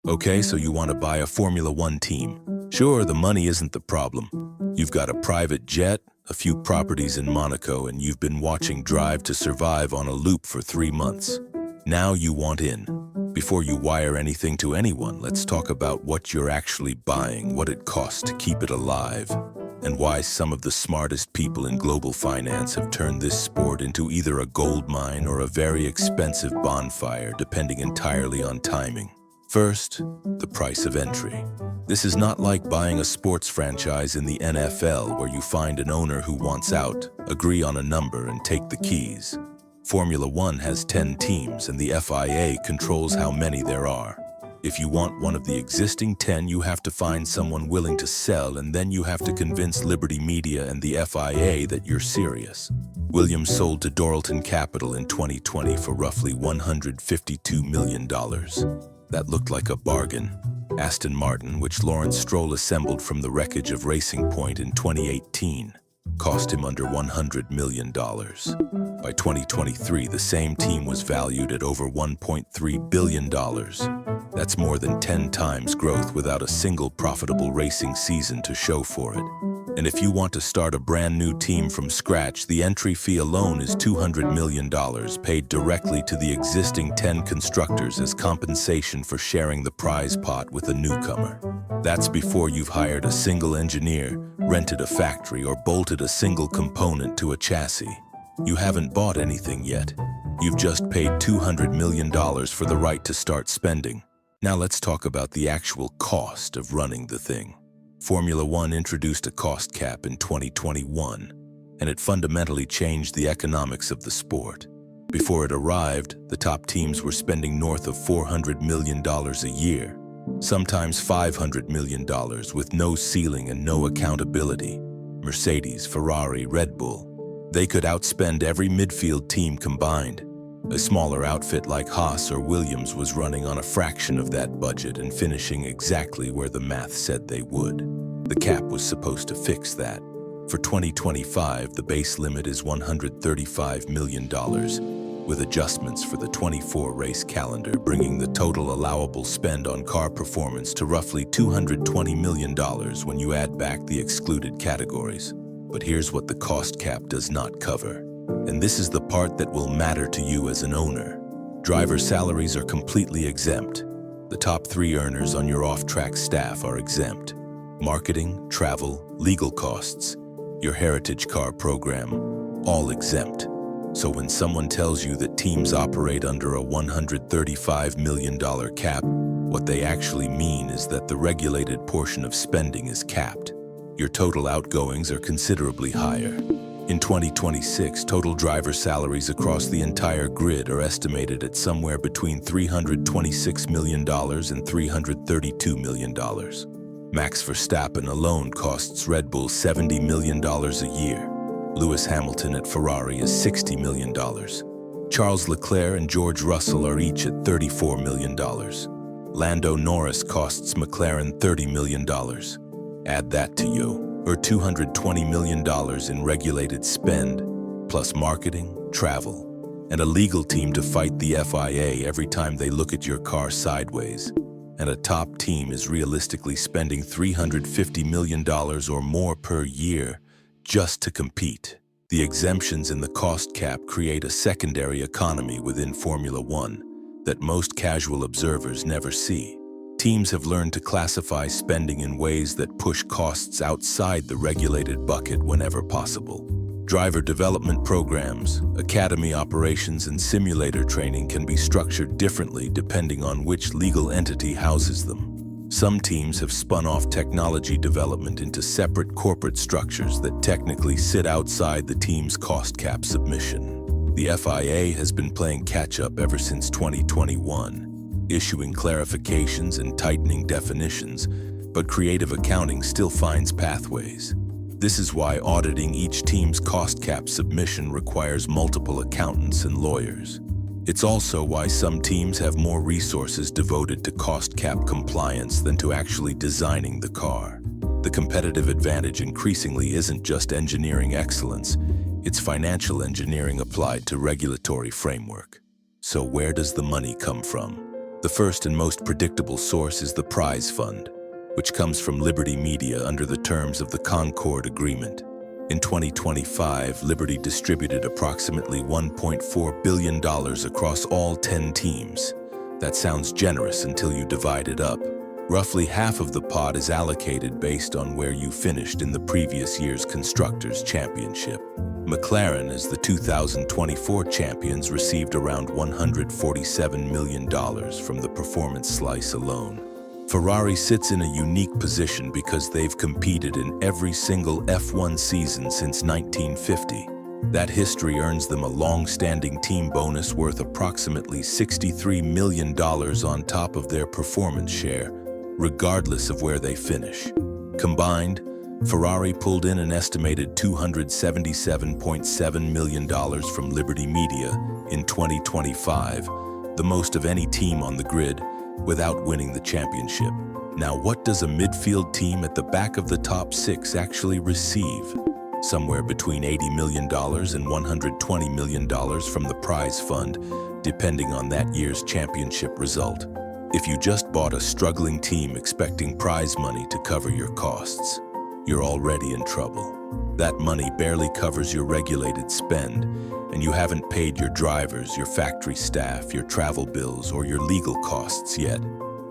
Okay, so you want to buy a Formula One team. Sure, the money isn't the problem. You've got a private jet, a few properties in Monaco, and you've been watching Drive to Survive on a loop for 3 months. Now you want in. Before you wire anything to anyone, let's talk about what you're actually buying, what it costs to keep it alive, and why some of the smartest people in global finance have turned this sport into either a gold mine or a very expensive bonfire, depending entirely on timing. First, the price of entry. This is not like buying a sports franchise in the NFL where you find an owner who wants out, agree on a number, and take the keys. Formula One has 10 teams, and the FIA controls how many there are. If you want one of the existing 10, you have to find someone willing to sell, and then you have to convince Liberty Media and the FIA that you're serious. Williams sold to Doralton Capital in 2020 for roughly $152 million. That looked like a bargain. Aston Martin, which Lawrence Stroll assembled from the wreckage of Racing Point in 2018, cost him under $100 million. By 2023, the same team was valued at over $1.3 billion. That's more than 10 times growth without a single profitable racing season to show for it. And if you want to start a brand new team from scratch, the entry fee alone is $200 million, paid directly to the existing 10 constructors as compensation for sharing the prize pot with a newcomer. That's before you've hired a single engineer, rented a factory, or bolted a single component to a chassis. You haven't bought anything yet. You've just paid $200 million for the right to start spending. Now let's talk about the actual cost of running the thing. Formula One introduced a cost cap in 2021, and it fundamentally changed the economics of the sport. Before it arrived, the top teams were spending north of $400 million a year, sometimes $500 million, with no ceiling and no accountability. Mercedes, Ferrari, Red Bull. They could outspend every midfield team combined. A smaller outfit like Haas or Williams was running on a fraction of that budget and finishing exactly where the math said they would. The cap was supposed to fix that. For 2025, the base limit is $135 million, with adjustments for the 24-race calendar, bringing the total allowable spend on car performance to roughly $220 million when you add back the excluded categories. But here's what the cost cap does not cover. And this is the part that will matter to you as an owner. Driver salaries are completely exempt. The top 3 earners on your off-track staff are exempt. Marketing, travel, legal costs, your heritage car program, all exempt. So when someone tells you that teams operate under a $135 million cap, what they actually mean is that the regulated portion of spending is capped. Your total outgoings are considerably higher. In 2026, total driver salaries across the entire grid are estimated at somewhere between $326 million and $332 million. Max Verstappen alone costs Red Bull $70 million a year. Lewis Hamilton at Ferrari is $60 million. Charles Leclerc and George Russell are each at $34 million. Lando Norris costs McLaren $30 million. Add that to you, or $220 million in regulated spend, plus marketing, travel, and a legal team to fight the FIA every time they look at your car sideways. And a top team is realistically spending $350 million or more per year just to compete. The exemptions in the cost cap create a secondary economy within Formula One that most casual observers never see. Teams have learned to classify spending in ways that push costs outside the regulated bucket whenever possible. Driver development programs, academy operations, and simulator training can be structured differently depending on which legal entity houses them. Some teams have spun off technology development into separate corporate structures that technically sit outside the team's cost cap submission. The FIA has been playing catch-up ever since 2021. Issuing clarifications and tightening definitions, but creative accounting still finds pathways. This is why auditing each team's cost cap submission requires multiple accountants and lawyers. It's also why some teams have more resources devoted to cost cap compliance than to actually designing the car. The competitive advantage increasingly isn't just engineering excellence, it's financial engineering applied to regulatory framework. So where does the money come from? The first and most predictable source is the prize fund, which comes from Liberty Media under the terms of the Concord Agreement. In 2025, Liberty distributed approximately $1.4 billion across all 10 teams. That sounds generous until you divide it up. Roughly half of the pot is allocated based on where you finished in the previous year's Constructors' Championship. McLaren, as the 2024 champions, received around $147 million from the performance slice alone. Ferrari sits in a unique position because they've competed in every single F1 season since 1950. That history earns them a long-standing team bonus worth approximately $63 million on top of their performance share, regardless of where they finish. Combined, Ferrari pulled in an estimated $277.7 million from Liberty Media in 2025, the most of any team on the grid, without winning the championship. Now, what does a midfield team at the back of the top six actually receive? Somewhere between $80 million and $120 million from the prize fund, depending on that year's championship result. If you just bought a struggling team expecting prize money to cover your costs, you're already in trouble. That money barely covers your regulated spend, and you haven't paid your drivers, your factory staff, your travel bills, or your legal costs yet.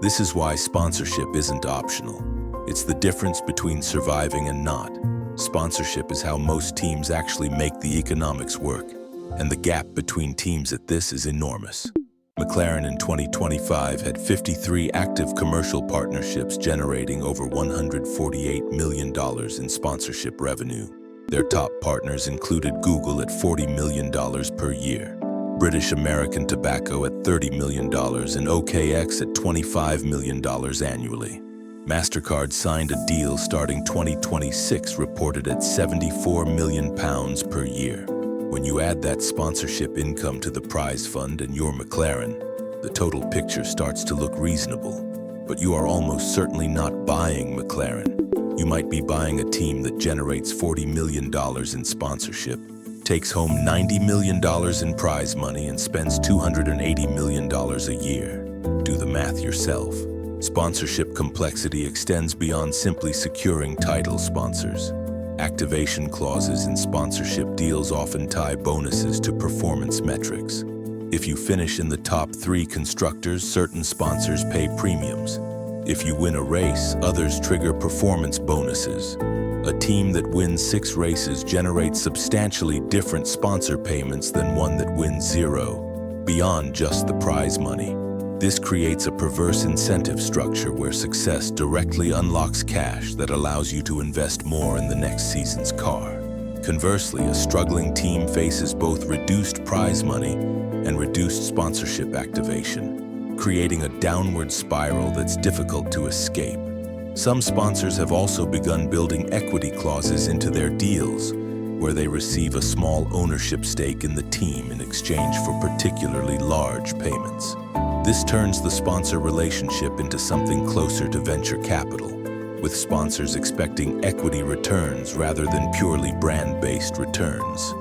This is why sponsorship isn't optional. It's the difference between surviving and not. Sponsorship is how most teams actually make the economics work, and the gap between teams at this is enormous. McLaren in 2025 had 53 active commercial partnerships generating over $148 million in sponsorship revenue. Their top partners included Google at $40 million per year, British American Tobacco at $30 million, and OKX at $25 million annually. MasterCard signed a deal starting 2026 reported at £74 million per year. When you add that sponsorship income to the prize fund and your McLaren, the total picture starts to look reasonable. But you are almost certainly not buying McLaren. You might be buying a team that generates $40 million in sponsorship, takes home $90 million in prize money, and spends $280 million a year. Do the math yourself. Sponsorship complexity extends beyond simply securing title sponsors. Activation clauses in sponsorship deals often tie bonuses to performance metrics. If you finish in the top 3 constructors, certain sponsors pay premiums. If you win a race, others trigger performance bonuses. A team that wins 6 races generates substantially different sponsor payments than one that wins 0, beyond just the prize money. This creates a perverse incentive structure where success directly unlocks cash that allows you to invest more in the next season's car. Conversely, a struggling team faces both reduced prize money and reduced sponsorship activation, creating a downward spiral that's difficult to escape. Some sponsors have also begun building equity clauses into their deals, where they receive a small ownership stake in the team in exchange for particularly large payments. This turns the sponsor relationship into something closer to venture capital, with sponsors expecting equity returns rather than purely brand-based returns.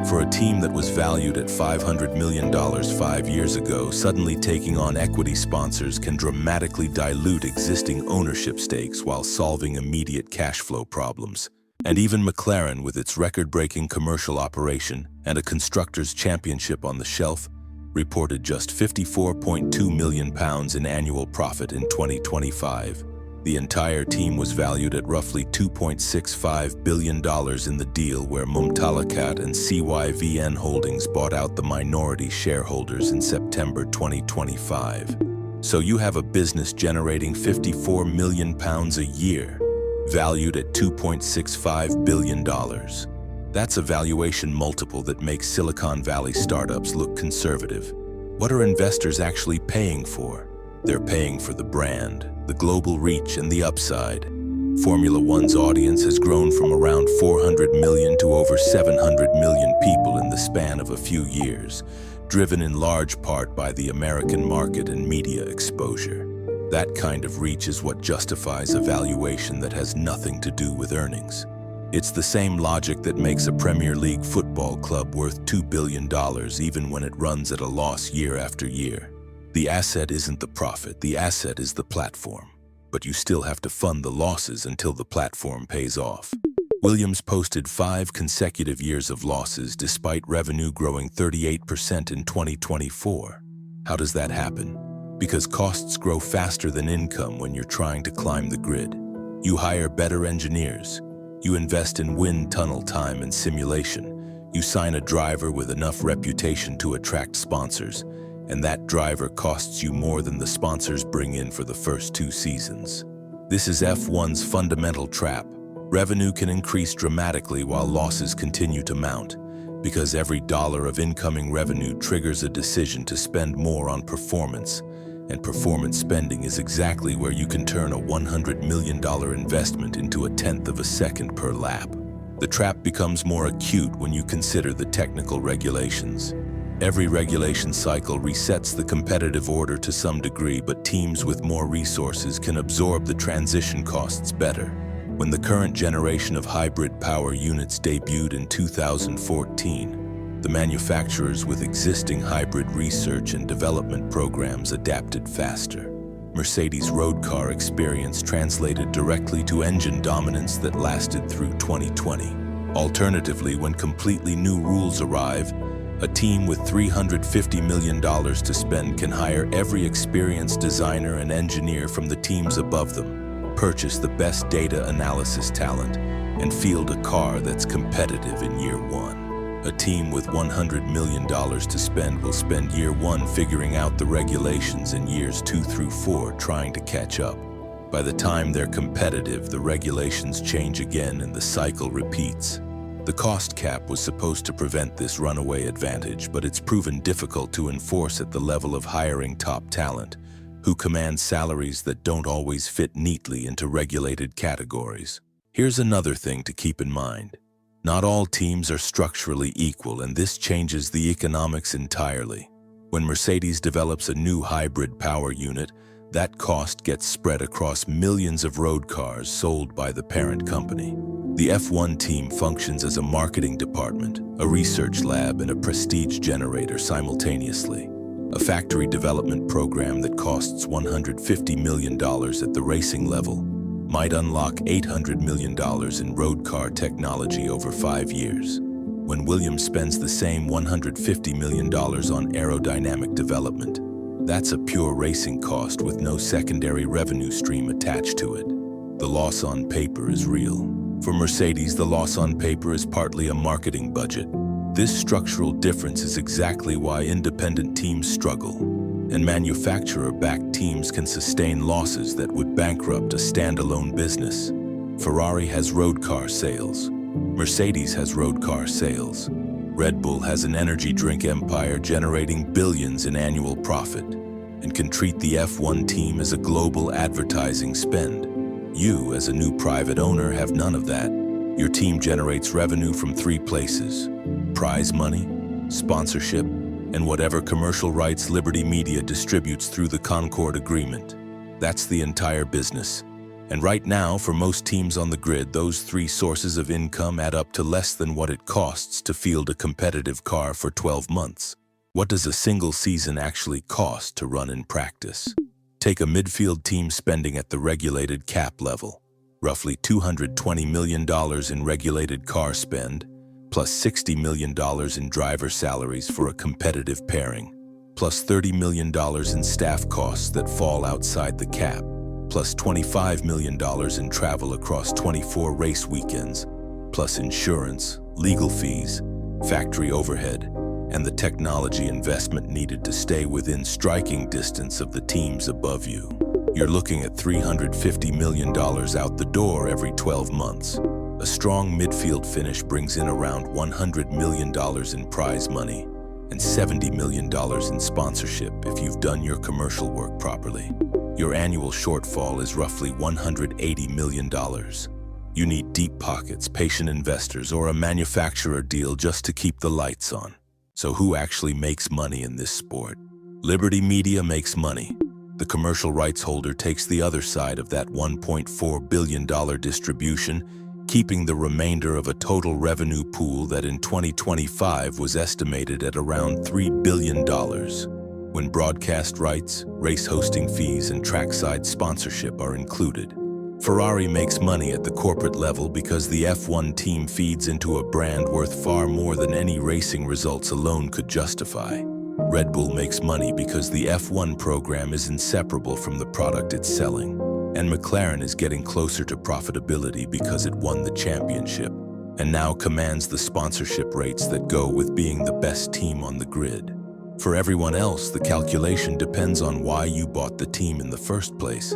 For a team that was valued at $500 million 5 years ago, suddenly taking on equity sponsors can dramatically dilute existing ownership stakes while solving immediate cash flow problems. And even McLaren, with its record-breaking commercial operation and a Constructors' Championship on the shelf, reported just £54.2 million in annual profit in 2025. The entire team was valued at roughly $2.65 billion in the deal, where Mumtalakat and CYVN Holdings bought out the minority shareholders in September 2025. So you have a business generating £54 million a year, valued at $2.65 billion. That's a valuation multiple that makes Silicon Valley startups look conservative. What are investors actually paying for? They're paying for the brand, the global reach, and the upside. Formula One's audience has grown from around 400 million to over 700 million people in the span of a few years, driven in large part by the American market and media exposure. That kind of reach is what justifies a valuation that has nothing to do with earnings. It's the same logic that makes a Premier League football club worth $2 billion even when it runs at a loss year after year. The asset isn't the profit, the asset is the platform. But you still have to fund the losses until the platform pays off. Williams posted 5 consecutive years of losses despite revenue growing 38% in 2024. How does that happen? Because costs grow faster than income when you're trying to climb the grid. You hire better engineers. You invest in wind tunnel time and simulation. You sign a driver with enough reputation to attract sponsors, and that driver costs you more than the sponsors bring in for the first 2 seasons. This is F1's fundamental trap. Revenue can increase dramatically while losses continue to mount, because every dollar of incoming revenue triggers a decision to spend more on performance, and performance spending is exactly where you can turn a $100 million investment into a tenth of a second per lap. The trap becomes more acute when you consider the technical regulations. Every regulation cycle resets the competitive order to some degree, but teams with more resources can absorb the transition costs better. When the current generation of hybrid power units debuted in 2014, the manufacturers with existing hybrid research and development programs adapted faster. Mercedes' road car experience translated directly to engine dominance that lasted through 2020. Alternatively, when completely new rules arrive, a team with $350 million to spend can hire every experienced designer and engineer from the teams above them, purchase the best data analysis talent, and field a car that's competitive in year 1. A team with $100 million to spend will spend year 1 figuring out the regulations and years 2 through 4 trying to catch up. By the time they're competitive, the regulations change again and the cycle repeats. The cost cap was supposed to prevent this runaway advantage, but it's proven difficult to enforce at the level of hiring top talent, who command salaries that don't always fit neatly into regulated categories. Here's another thing to keep in mind. Not all teams are structurally equal, and this changes the economics entirely. When Mercedes develops a new hybrid power unit, that cost gets spread across millions of road cars sold by the parent company. The F1 team functions as a marketing department, a research lab, and a prestige generator simultaneously. A factory development program that costs $150 million at the racing level might unlock $800 million in road car technology over 5 years. When Williams spends the same $150 million on aerodynamic development, that's a pure racing cost with no secondary revenue stream attached to it. The loss on paper is real. For Mercedes, the loss on paper is partly a marketing budget. This structural difference is exactly why independent teams struggle, and manufacturer-backed teams can sustain losses that would bankrupt a standalone business. Ferrari has road car sales. Mercedes has road car sales. Red Bull has an energy drink empire generating billions in annual profit and can treat the F1 team as a global advertising spend. You, as a new private owner, have none of that. Your team generates revenue from 3 places: prize money, sponsorship, and whatever commercial rights Liberty Media distributes through the Concord Agreement. That's the entire business. And right now, for most teams on the grid, those 3 sources of income add up to less than what it costs to field a competitive car for 12 months. What does a single season actually cost to run in practice? Take a midfield team spending at the regulated cap level, roughly $220 million in regulated car spend, plus $60 million in driver salaries for a competitive pairing, plus $30 million in staff costs that fall outside the cap, plus $25 million in travel across 24 race weekends, plus insurance, legal fees, factory overhead, and the technology investment needed to stay within striking distance of the teams above you. You're looking at $350 million out the door every 12 months. A strong midfield finish brings in around $100 million in prize money and $70 million in sponsorship if you've done your commercial work properly. Your annual shortfall is roughly $180 million. You need deep pockets, patient investors, or a manufacturer deal just to keep the lights on. So who actually makes money in this sport? Liberty Media makes money. The commercial rights holder takes the other side of that $1.4 billion distribution, keeping the remainder of a total revenue pool that in 2025 was estimated at around $3 billion. when broadcast rights, race hosting fees, and trackside sponsorship are included. Ferrari makes money at the corporate level because the F1 team feeds into a brand worth far more than any racing results alone could justify. Red Bull makes money because the F1 program is inseparable from the product it's selling. And McLaren is getting closer to profitability because it won the championship and now commands the sponsorship rates that go with being the best team on the grid. For everyone else, the calculation depends on why you bought the team in the first place.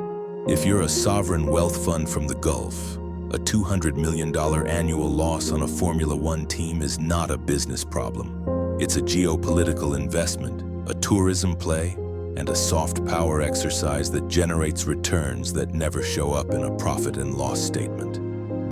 If you're a sovereign wealth fund from the Gulf, a $200 million annual loss on a Formula One team is not a business problem. It's a geopolitical investment, a tourism play, and a soft power exercise that generates returns that never show up in a profit and loss statement.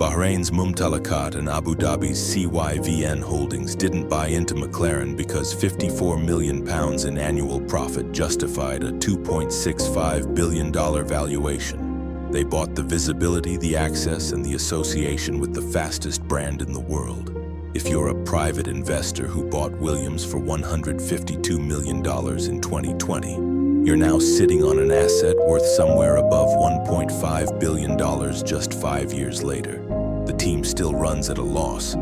Bahrain's Mumtalakat and Abu Dhabi's CYVN Holdings didn't buy into McLaren because £54 million in annual profit justified a $2.65 billion valuation. They bought the visibility, the access, and the association with the fastest brand in the world. If you're a private investor who bought Williams for $152 million in 2020, you're now sitting on an asset worth somewhere above $1.5 billion just 5 years later. The team still runs at a loss.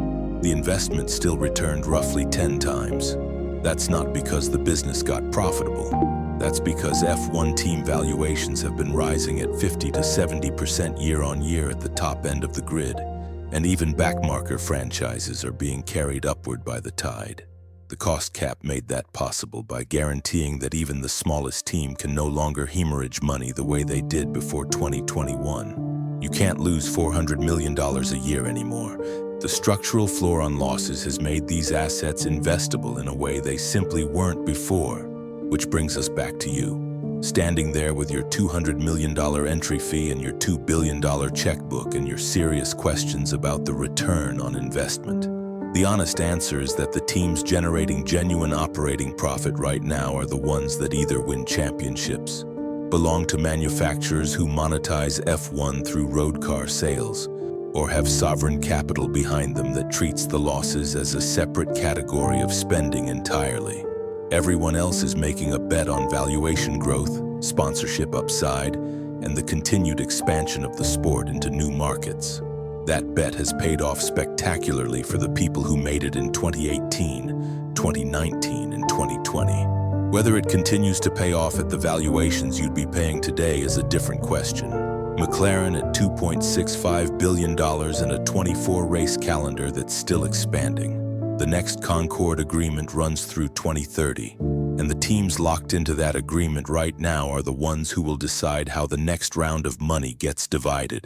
The investment still returned roughly 10 times. That's not because the business got profitable. That's because F1 team valuations have been rising at 50 to 70% year on year at the top end of the grid, and even backmarker franchises are being carried upward by the tide. The cost cap made that possible by guaranteeing that even the smallest team can no longer hemorrhage money the way they did before 2021. You can't lose $400 million a year anymore. The structural floor on losses has made these assets investable in a way they simply weren't before, which brings us back to you, standing there with your $200 million entry fee and your $2 billion checkbook and your serious questions about the return on investment. The honest answer is that the teams generating genuine operating profit right now are the ones that either win championships, belong to manufacturers who monetize F1 through road car sales, or have sovereign capital behind them that treats the losses as a separate category of spending entirely. Everyone else is making a bet on valuation growth, sponsorship upside, and the continued expansion of the sport into new markets. That bet has paid off spectacularly for the people who made it in 2018, 2019, and 2020. Whether it continues to pay off at the valuations you'd be paying today is a different question. McLaren at $2.65 billion and a 24-race calendar that's still expanding. The next Concord agreement runs through 2030, and the teams locked into that agreement right now are the ones who will decide how the next round of money gets divided.